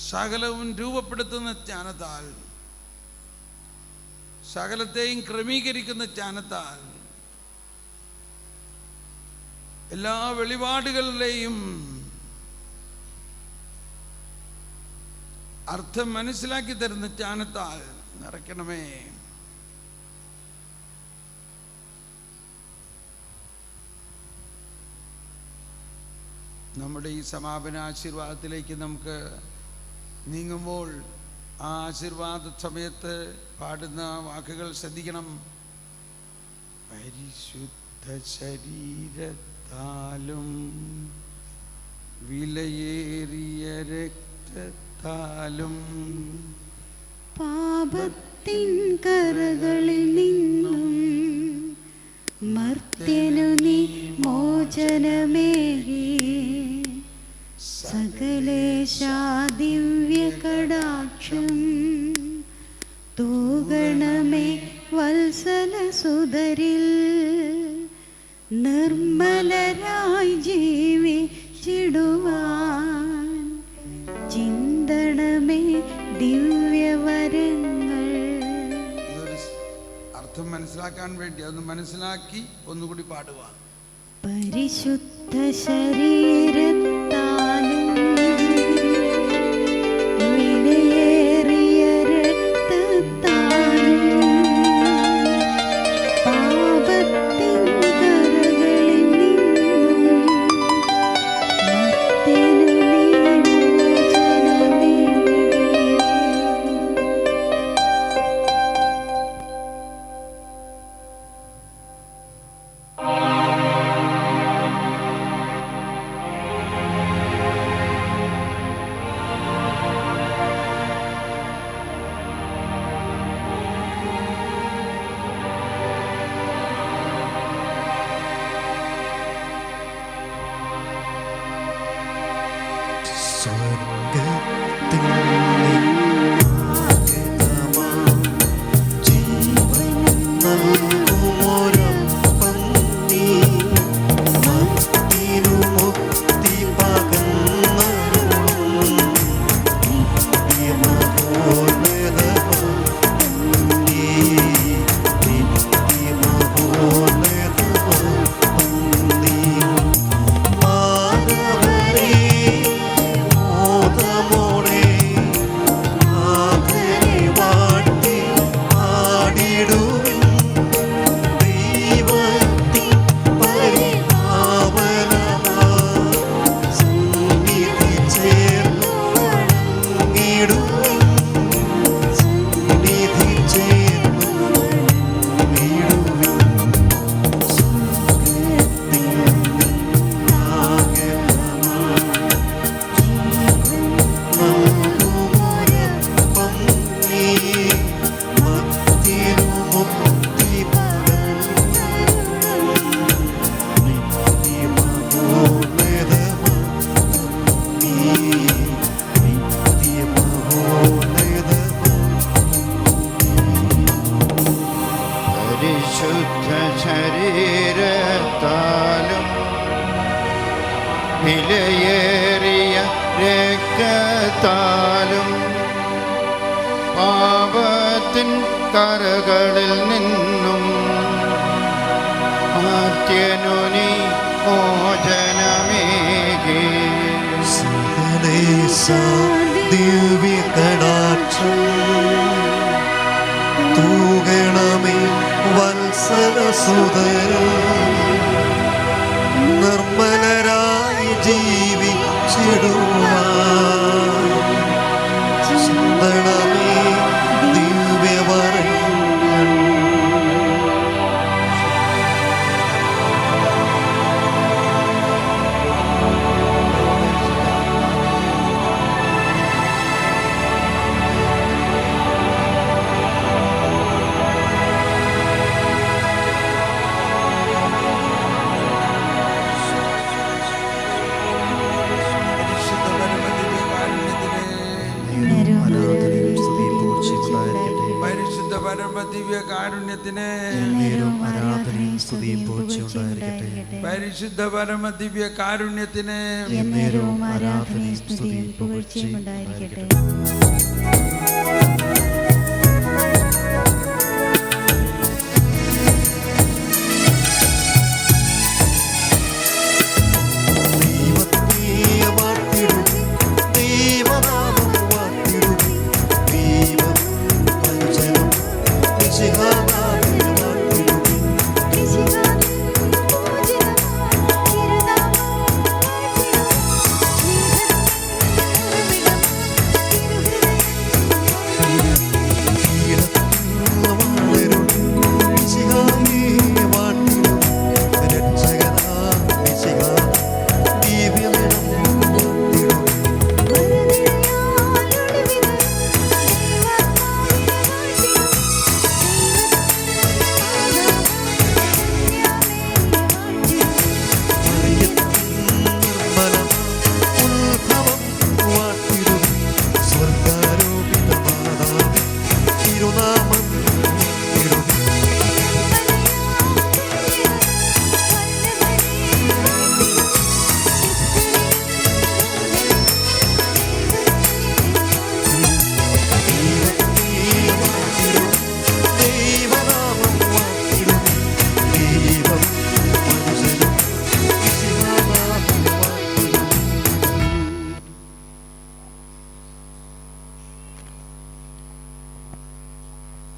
സകലവും രൂപപ്പെടുത്തുന്ന ജ്ഞാനത്താൽ, സകലത്തെയും ക്രമീകരിക്കുന്ന ജ്ഞാനത്താൽ, എല്ലാ വെളിപാടുകളുടെയും അർത്ഥം മനസ്സിലാക്കി തരുന്ന ജ്ഞാനത്താൽ നിറയ്ക്കണമേ. നമ്മുടെ ഈ സമാപന ആശീർവാദത്തിലേക്ക് നമുക്ക് നീങ്ങുമ്പോൾ ആ ആശീർവാദ സമയത്ത് പാടുന്ന വാക്കുകൾ ശ്രദ്ധിക്കണം. പരിശുദ്ധ ശരീരത്താലും വിലയേറിയ രക്തത്താലും പാപത്തിൻ കറകളിൽ നിന്നും മർത്യനു നീ മോചനമേകി, സകലേശാ ദിവ്യ കടാക്ഷം തൂകണമേ വത്സല സുതരിൽ. നിർമ്മലരായി ജീവിച്ചിടുവാൻ ചിന്തണമേ ദിവ്യവരങ്ങൾ. അർത്ഥം മനസ്സിലാക്കാൻ വേണ്ടി അതൊന്ന് മനസ്സിലാക്കി ഒന്നുകൂടി പാടുക. പരിശുദ്ധ ശരീരത്താലും വിലയേറിയ രക്തത്താലും പാപത്തിൻ കറകളിൽ നിന്നും മർത്യനു നീ മോചനമേകി. രക്തത്താലും പാപത്തിൻ കരകളിൽ നിന്നും മാത്യനു നീ മോചനമേകി. ദിവ്യകടാക്ഷം തൂകണമേ വത്സലസുതരേ, നിർമ്മലരായി ജീവിച്ചിടുവാൻ ചിന്തണമേ ദിവ്യവരങ്ങൾ. പരിശുദ്ധ പരമദിവ്യ കാരുണ്യത്തിന് ആരാധനയും സ്തുതിയും പുകഴ്ചയുണ്ടായിരിക്കട്ടെ. പരിശുദ്ധ പരമദിവ്യ കാരുണ്യത്തിന് എന്നേരവും ആരാധനയും സ്തുതിയും പുകഴ്ചയും ഉണ്ടായിരിക്കട്ടെ.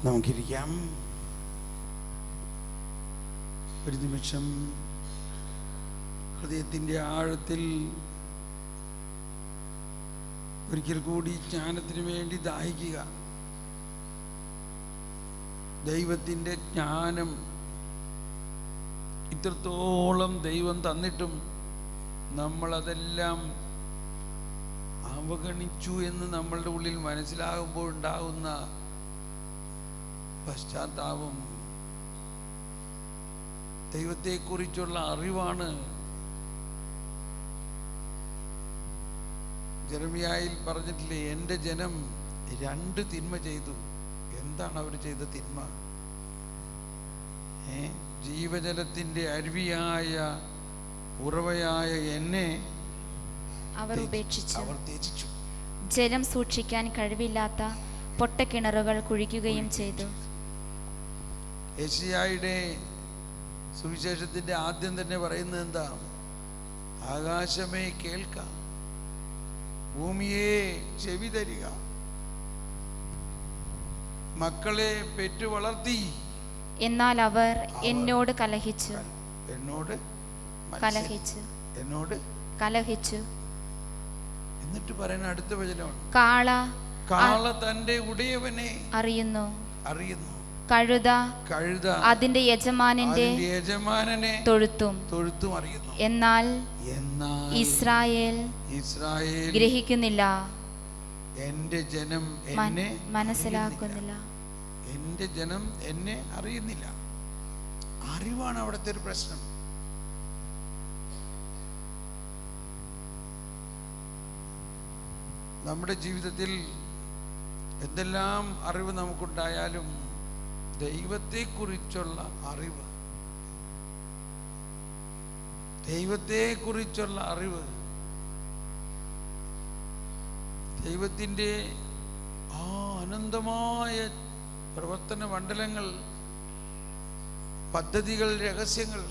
നമുക്കിരിക്കാം. ഒരു നിമിഷം ഹൃദയത്തിൻ്റെ ആഴത്തിൽ ഒരിക്കൽ കൂടി ജ്ഞാനത്തിന് വേണ്ടി ദാഹിക്കുക. ദൈവത്തിൻ്റെ ജ്ഞാനം ഇത്രത്തോളം ദൈവം തന്നിട്ടും നമ്മളതെല്ലാം അവഗണിച്ചു എന്ന് നമ്മളുടെ ഉള്ളിൽ മനസ്സിലാകുമ്പോൾ ഉണ്ടാകുന്ന പശ്ചാത്താപം, ദൈവത്തെക്കുറിച്ചുള്ള അറിവാണ്. ജെറമിയായിൽ പറഞ്ഞിട്ടില്ലേ, എൻ്റെ ജനം 2 തിന്മ ചെയ്തു. എന്താണ് അവർ ചെയ്ത തിന്മ? ജീവജലത്തിൻ്റെ അരുവിയായ ഉറവയായ എന്നെ അവർ ഉപേക്ഷിച്ചു. അവർ ത്യജിച്ചു. ജലം സൂക്ഷിക്കാൻ കഴിവില്ലാത്ത പൊട്ടക്കിണറുകൾ കുഴിക്കുകയും ചെയ്തു. യെശയ്യായുടെ സുവിശേഷത്തിന്റെ ആദ്യം തന്നെ പറയുന്നത് എന്താ? ആകാശമേ കേൾക്കാം, ഭൂമിയെ ചെവി തരിക, മക്കളെ പെറ്റു വളർത്തി, എന്നാൽ അവർ എന്നോട് കലഹിച്ചു. എന്നോട് കലഹിച്ചു. എന്നോട് കലഹിച്ചു. എന്നിട്ട് പറയുന്ന അടുത്ത വചനമാണ്, കാള തന്റെ ഉടയവനെ അറിയുന്നു, കഴുത അതിന്റെ യജമാനനെ തൊഴുത്തും അറിയുന്നു. എന്നാൽ ഇസ്രായേൽ ഗ്രഹിക്കുന്നില്ല, എന്റെ ജനം എന്നെ മനസ്സിലാക്കുന്നില്ല. എന്റെ ജനം എന്നെ അറിയുന്നില്ല. അറിവാണ് അവിടുത്തെ ഒരു പ്രശ്നം. നമ്മുടെ ജീവിതത്തിൽ എന്തെല്ലാം അറിവ് നമുക്കുണ്ടായാലും ദൈവത്തെക്കുറിച്ചുള്ള അറിവ്, ദൈവത്തിൻ്റെ ആ അനന്തമായ പ്രവർത്തന മണ്ഡലങ്ങൾ, പദ്ധതികൾ, രഹസ്യങ്ങൾ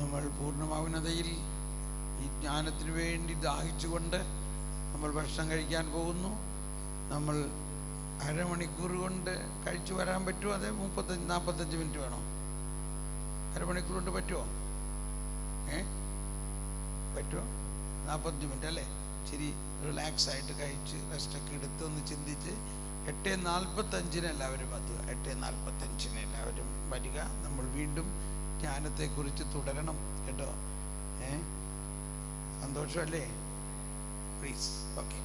നമ്മൾ പൂർണ്ണമാവുന്നതയിൽ ഈ ജ്ഞാനത്തിന് വേണ്ടി ദാഹിച്ചുകൊണ്ട് നമ്മൾ ഭക്ഷണം കഴിക്കാൻ പോകുന്നു. നമ്മൾ അരമണിക്കൂർ കൊണ്ട് കഴിച്ചു വരാൻ പറ്റുമോ? അതെ 45 മിനിറ്റ് വേണോ? അരമണിക്കൂർ കൊണ്ട് പറ്റുമോ? പറ്റുമോ? 45 മിനിറ്റ് അല്ലേ? ശരി, റിലാക്സ് ആയിട്ട് കഴിച്ച് റെസ്റ്റൊക്കെ എടുത്ത് ഒന്ന് ചിന്തിച്ച് 8:45 എല്ലാവരും എത്തുക. 8:45 എല്ലാവരും വരിക. നമ്മൾ വീണ്ടും ജ്ഞാനത്തെക്കുറിച്ച് തുടരണം കേട്ടോ. സന്തോഷമല്ലേ? പ്ലീസ്. ഓക്കെ.